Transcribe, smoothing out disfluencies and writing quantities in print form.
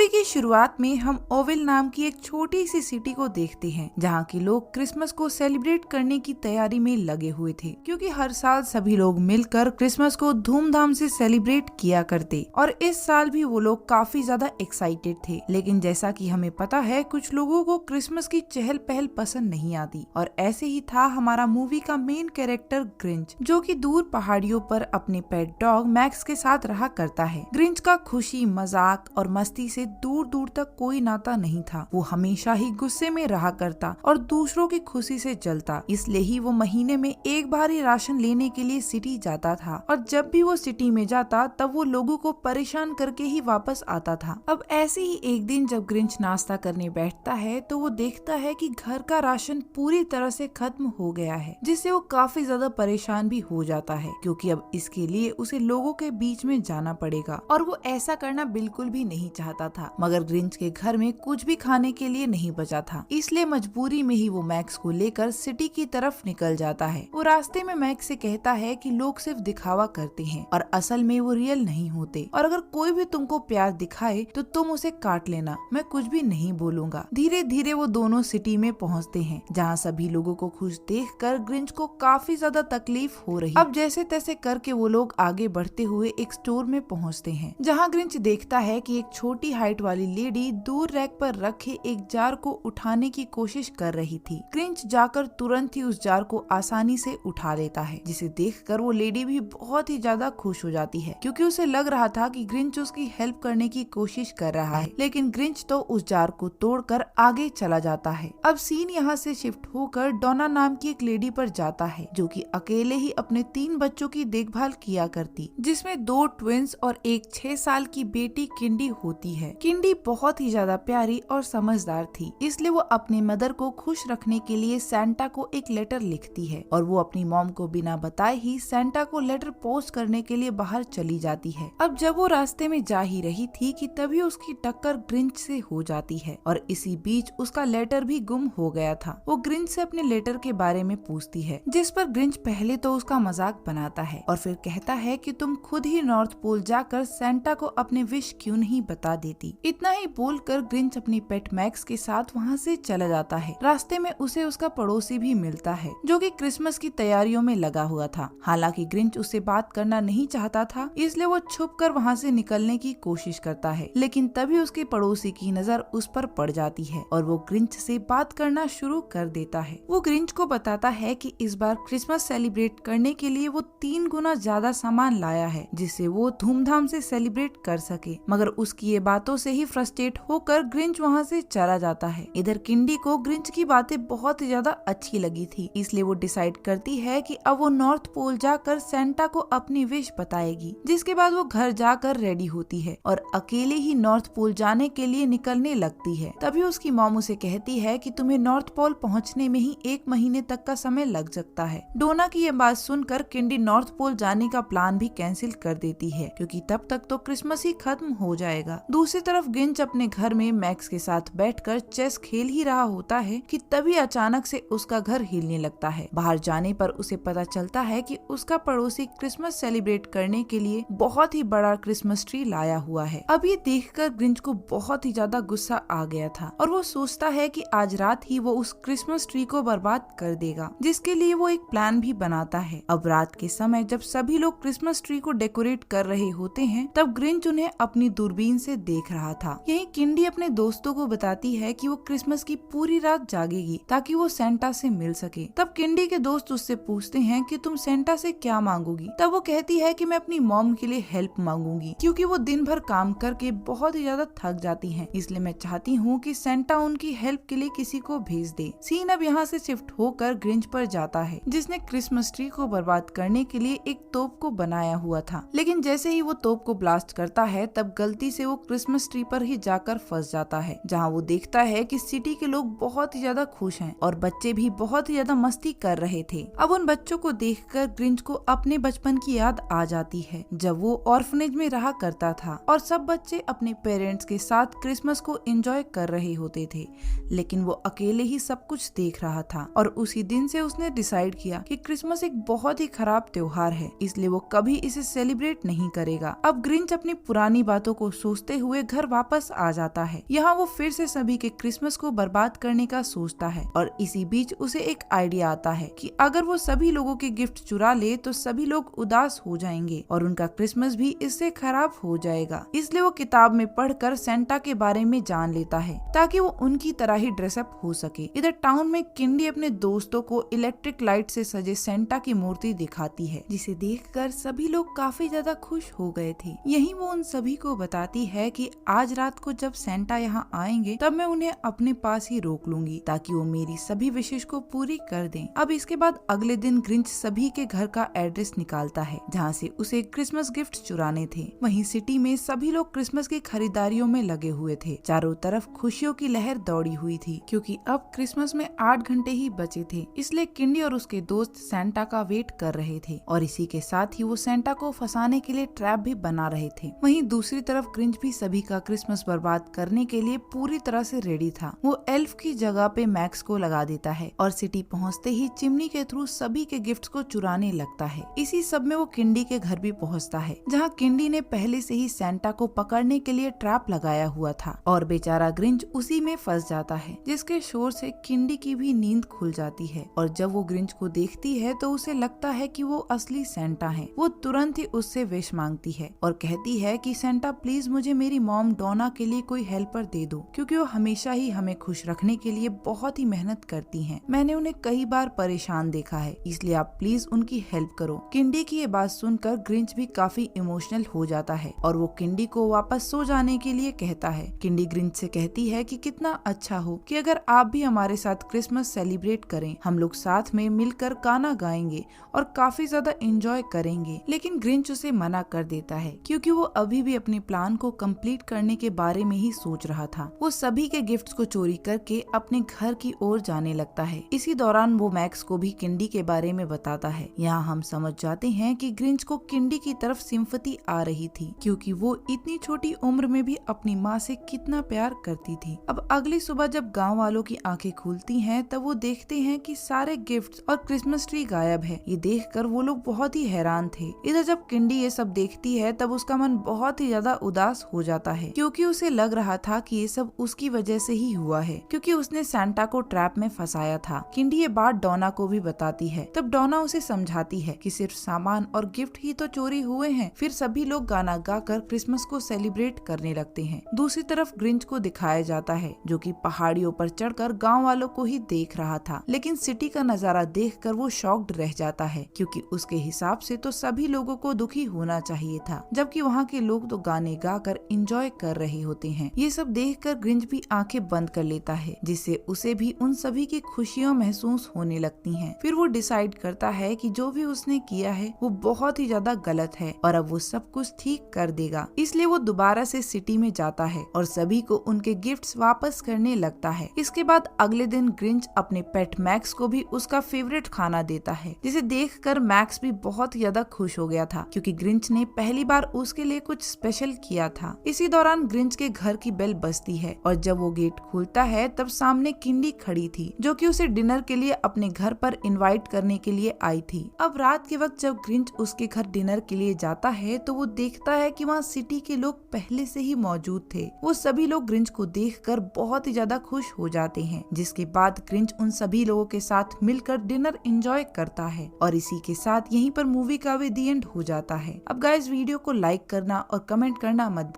Movie की शुरुआत में हम ओवेल नाम की एक छोटी सी सिटी को देखते हैं जहाँ के लोग क्रिसमस को सेलिब्रेट करने की तैयारी में लगे हुए थे, क्योंकि हर साल सभी लोग मिलकर क्रिसमस को धूमधाम से सेलिब्रेट किया करते और इस साल भी वो लोग काफी ज्यादा एक्साइटेड थे। लेकिन जैसा कि हमें पता है, कुछ लोगों को क्रिसमस की चहल पहल पसंद नहीं आती और ऐसे ही था हमारा मूवी का मेन कैरेक्टर ग्रिंच, जो कि दूर पहाड़ियों पर अपने पेट डॉग मैक्स के साथ रहा करता है। ग्रिंच का खुशी, मजाक और मस्ती से दूर दूर तक कोई नाता नहीं था। वो हमेशा ही गुस्से में रहा करता और दूसरों की खुशी से जलता, इसलिए ही वो महीने में एक बार ही राशन लेने के लिए सिटी जाता था और जब भी वो सिटी में जाता तब वो लोगों को परेशान करके ही वापस आता था। अब ऐसे ही एक दिन जब ग्रिंच नाश्ता करने बैठता है तो वो देखता है कि घर का राशन पूरी तरह से खत्म हो गया है, जिससे वो काफी ज्यादा परेशान भी हो जाता है, क्योंकि अब इसके लिए उसे लोगों के बीच में जाना पड़ेगा और वो ऐसा करना बिल्कुल भी नहीं चाहता था। मगर ग्रिंच के घर में कुछ भी खाने के लिए नहीं बचा था, इसलिए मजबूरी में ही वो मैक्स को लेकर सिटी की तरफ निकल जाता है। वो रास्ते में मैक्स से कहता है कि लोग सिर्फ दिखावा करते हैं और असल में वो रियल नहीं होते, और अगर कोई भी तुमको प्यार दिखाए तो तुम उसे काट लेना, मैं कुछ भी नहीं बोलूंगा। धीरे धीरे वो दोनों सिटी में पहुंचते हैं, जहां सभी लोगों को खुश देखकर ग्रिंच को काफी ज्यादा तकलीफ हो रही। अब जैसे तैसे करके वो लोग आगे बढ़ते हुए एक स्टोर में पहुंचते हैं, जहां ग्रिंच देखता है कि एक छोटी हाइट वाली लेडी दूर रैक पर रखे एक जार को उठाने की कोशिश कर रही थी। ग्रिंच जाकर तुरंत ही उस जार को आसानी से उठा लेता है, जिसे देखकर वो लेडी भी बहुत ही ज्यादा खुश हो जाती है, क्योंकि उसे लग रहा था कि ग्रिंच उसकी हेल्प करने की कोशिश कर रहा है। लेकिन ग्रिंच तो उस जार को तोड़कर आगे चला जाता है। अब सीन यहाँ से शिफ्ट होकर डोना नाम की एक लेडी पर जाता है, जो कि अकेले ही अपने 3 बच्चों की देखभाल किया करती, जिसमें 2 ट्विंस और एक 6 साल की बेटी किंडी होती है। किंडी बहुत ही ज्यादा प्यारी और समझदार थी, इसलिए वो अपनी मदर को खुश रखने के लिए सैंटा को एक लेटर लिखती है और वो अपनी मॉम को बिना बताए ही सैंटा को लेटर पोस्ट करने के लिए बाहर चली जाती है। अब जब वो रास्ते में जा ही रही थी कि तभी उसकी टक्कर ग्रिंच से हो जाती है और इसी बीच उसका लेटर भी गुम हो गया था। वो ग्रिंच से अपने लेटर के बारे में पूछती है, जिस पर ग्रिंच पहले तो उसका मजाक बनाता है और फिर कहता है कि तुम खुद ही नॉर्थ पोल जाकर सैंटा को अपने विश क्यों नहीं बता देती। इतना ही बोलकर ग्रिंच अपनी पेट मैक्स के साथ वहाँ से चला जाता है। रास्ते में उसे उसका पड़ोसी भी मिलता है, जो कि क्रिसमस की तैयारियों में लगा हुआ था। हालांकि ग्रिंच उससे बात करना नहीं चाहता था, इसलिए वो छुपकर वहाँ से निकलने की कोशिश करता है, लेकिन तभी उसके पड़ोसी की नजर उस पर पड़ जाती है और वो ग्रिंच से बात करना शुरू कर देता है। वो ग्रिंच को बताता है कि इस बार क्रिसमस सेलिब्रेट करने के लिए वो 3 गुना ज्यादा सामान लाया है, जिससे वो धूमधाम से सेलिब्रेट कर सके। मगर उसकी ये बातों से ही फ्रस्ट्रेट होकर ग्रिंच वहाँ से चला जाता है। इधर किंडी को ग्रिंच की बातें बहुत ही ज्यादा अच्छी लगी थी, इसलिए वो डिसाइड करती है कि अब वो नॉर्थ पोल जाकर सैंटा को अपनी विश बताएगी। जिसके बाद वो घर जाकर रेडी होती है और अकेले ही नॉर्थ पोल जाने के लिए निकलने लगती है। तभी उसकी मॉम उसे कहती है कि तुम्हें नॉर्थ पोल पहुँचने में ही 1 महीने तक का समय लग सकता है। डोना की ये बात सुनकर किंडी नॉर्थ पोल जाने का प्लान भी कैंसिल कर देती है, क्योंकि तब तक तो क्रिसमस ही खत्म हो जाएगा। दूसरी तरफ ग्रिंच अपने घर में मैक्स के साथ बैठकर चेस खेल ही रहा होता है कि तभी अचानक से उसका घर हिलने लगता है। बाहर जाने पर उसे पता चलता है कि उसका पड़ोसी क्रिसमस सेलिब्रेट करने के लिए बहुत ही बड़ा क्रिसमस ट्री लाया हुआ है। अब ये देखकर ग्रिंच को बहुत ही ज्यादा गुस्सा आ गया था और वो सोचता है कि आज रात ही वो उस क्रिसमस ट्री को बर्बाद कर देगा, जिसके लिए वो एक प्लान भी बनाता है। अब रात के समय जब सभी लोग क्रिसमस ट्री को डेकोरेट कर रहे होते हैं, तब ग्रिंच उन्हें अपनी दूरबीन से देख रहा था। यही किंडी अपने दोस्तों को बताती है कि वो क्रिसमस की पूरी रात जागेगी ताकि वो सेंटा से मिल सके। तब किंडी के दोस्त उससे पूछते हैं कि तुम सेंटा से क्या मांगोगी। तब वो कहती है कि मैं अपनी मॉम के लिए हेल्प मांगूंगी, क्योंकि वो दिन भर काम करके बहुत ही ज्यादा थक जाती हैं, इसलिए मैं चाहती हूँ कि सेंटा उनकी हेल्प के लिए किसी को भेज दे। सीन अब यहाँ से शिफ्ट होकर ग्रिंच पर जाता है, जिसने क्रिसमस ट्री को बर्बाद करने के लिए एक तोप को बनाया हुआ था। लेकिन जैसे ही वो तोप को ब्लास्ट करता है, तब गलती से वो क्रिसमस ट्री पर ही जाकर फंस जाता है, जहाँ वो देखता है कि सिटी के लोग बहुत ही ज्यादा खुश हैं और बच्चे भी बहुत ही ज्यादा मस्ती कर रहे थे। अब उन बच्चों को देखकर ग्रिंच को अपने बचपन की याद आ जाती है, जब वो ऑर्फनेज में रहा करता था और सब बच्चे अपने पेरेंट्स के साथ क्रिसमस को एंजॉय कर रहे होते थे, लेकिन वो अकेले ही सब कुछ देख रहा था। और उसी दिन से उसने डिसाइड किया कि क्रिसमस एक बहुत ही खराब त्योहार है, इसलिए वो कभी इसे सेलिब्रेट नहीं करेगा। अब ग्रिंच अपनी पुरानी बातों को सोचते हुए घर वापस आ जाता है। यहाँ वो फिर से सभी के क्रिसमस को बर्बाद करने का सोचता है और इसी बीच उसे एक आइडिया आता है कि अगर वो सभी लोगों के गिफ्ट चुरा ले तो सभी लोग उदास हो जाएंगे और उनका क्रिसमस भी इससे खराब हो जाएगा। इसलिए वो किताब में पढ़कर सेंटा के बारे में जान लेता है ताकि वो उनकी तरह ही ड्रेसअप हो सके। इधर टाउन में किंडी अपने दोस्तों को इलेक्ट्रिक लाइट से सजे सेंटा की मूर्ति दिखाती है, जिसे देखकर सभी लोग काफी ज्यादा खुश हो गए थे। यहीं वो उन सभी को बताती है कि आज रात को जब सेंटा यहाँ आएंगे तब मैं उन्हें अपने पास ही रोक लूंगी ताकि वो मेरी सभी विशेष को पूरी कर दें। अब इसके बाद अगले दिन ग्रिंच सभी के घर का एड्रेस निकालता है जहाँ से उसे क्रिसमस गिफ्ट चुराने थे। वहीं सिटी में सभी लोग क्रिसमस की खरीदारियों में लगे हुए थे। चारों तरफ खुशियों की लहर दौड़ी हुई थी क्योंकि अब क्रिसमस में 8 घंटे ही बचे थे। इसलिए किंडी और उसके दोस्त सेंटा का वेट कर रहे थे और इसी के साथ ही वो सेंटा को फंसाने के लिए ट्रैप भी बना रहे थे। वहीं दूसरी तरफ ग्रिंच भी सभी का क्रिसमस बर्बाद करने के लिए पूरी तरह से रेडी था। वो एल्फ की जगह पे मैक्स को लगा देता है और सिटी पहुंचते ही चिमनी के थ्रू सभी के गिफ्ट्स को चुराने लगता है। इसी सब में वो किंडी के घर भी पहुंचता है जहां किंडी ने पहले से ही सेंटा को पकड़ने के लिए ट्रैप लगाया हुआ था और बेचारा ग्रिंच उसी में फंस जाता है, जिसके शोर से किंडी की भी नींद खुल जाती है। और जब वो ग्रिंच को देखती है तो उसे लगता है कि वो असली सेंटा है। वो तुरंत ही उससे विश मांगती है और कहती है कि सेंटा प्लीज मुझे मेरी मॉम डोना के लिए कोई हेल्पर दे दो, क्योंकि वो हमेशा ही हमें खुश रखने के लिए बहुत ही मेहनत करती हैं। मैंने उन्हें कई बार परेशान देखा है, इसलिए आप प्लीज उनकी हेल्प करो। किंडी की ये बात सुनकर ग्रिंच भी काफी इमोशनल हो जाता है और वो किंडी को वापस सो जाने के लिए कहता है। किंडी ग्रिंच से कहती है कि कितना अच्छा हो कि अगर आप भी हमारे साथ क्रिसमस सेलिब्रेट करें, हम लोग साथ में मिलकर गाना गाएंगे और काफी ज्यादा एंजॉय करेंगे। लेकिन ग्रिंच उसे मना कर देता है क्योंकि वो अभी भी अपने प्लान को कंप्लीट करने के बारे में ही सोच रहा था। वो सभी के गिफ्ट्स को चोरी करके अपने घर की ओर जाने लगता है। इसी दौरान वो मैक्स को भी किंडी के बारे में बताता है। यहाँ हम समझ जाते हैं कि ग्रिंच को किंडी की तरफ सिंपैथी आ रही थी क्योंकि वो इतनी छोटी उम्र में भी अपनी माँ से कितना प्यार करती थी। अब अगली सुबह जब गांव वालों की आंखें खुलती हैं तब वो देखते हैं कि सारे गिफ्ट्स और क्रिसमस ट्री गायब है। ये देखकर वो लोग बहुत ही हैरान थे। इधर जब किंडी ये सब देखती है तब उसका मन बहुत ही ज्यादा उदास हो जाता है क्योंकि उसे लग रहा था कि ये सब उसकी वजह से ही हुआ है, क्योंकि उसने सेंटा को ट्रैप में फंसाया था। किंडी ये बात डोना को भी बताती है। तब डोना उसे समझाती है कि सिर्फ सामान और गिफ्ट ही तो चोरी हुए हैं। फिर सभी लोग गाना गाकर क्रिसमस को सेलिब्रेट करने लगते हैं। दूसरी तरफ ग्रिंच को दिखाया जाता है जो कि पहाड़ियों पर चढ़कर गांव वालों को ही देख रहा था, लेकिन सिटी का नजारा देखकर वो शॉक्ड रह जाता है क्योंकि उसके हिसाब से तो सभी लोगों को दुखी होना चाहिए था, जबकि वहाँ के लोग तो गाने गाकर एंजॉय कर रहे होते हैं। ये सब देखकर ग्रिंच भी आंखें बंद कर लेता है, जिससे उसे भी उन सभी की खुशियाँ महसूस होने लगती हैं। फिर वो डिसाइड करता है कि जो भी उसने किया है वो बहुत ही ज्यादा गलत है और अब वो सब कुछ ठीक कर देगा। इसलिए वो दोबारा से सिटी में जाता है और सभी को उनके गिफ्ट्स वापस करने लगता है। इसके बाद अगले दिन ग्रिंच अपने पेट मैक्स को भी उसका फेवरेट खाना देता है, जिसे देखकर मैक्स भी बहुत ज्यादा खुश हो गया था क्योंकि ग्रिंच ने पहली बार उसके लिए कुछ स्पेशल किया था। इसी दौरान ग्रिंच के घर की बेल बजती है और जब वो गेट खुलता है तब सामने किंडी खड़ी थी जो कि उसे डिनर के लिए अपने घर पर इनवाइट करने के लिए आई थी। अब रात के वक्त जब ग्रिंच उसके घर डिनर के लिए जाता है तो वो देखता है कि वहाँ सिटी के लोग पहले से ही मौजूद थे। वो सभी लोग ग्रिंच को देखकर बहुत ही ज्यादा खुश हो जाते हैं, जिसके बाद ग्रिंच उन सभी लोगों के साथ मिलकर डिनर एंजॉय करता है और इसी के साथ यहीं पर मूवी का भी दी एंड हो जाता है। अब गाइस वीडियो को लाइक करना और कमेंट करना मत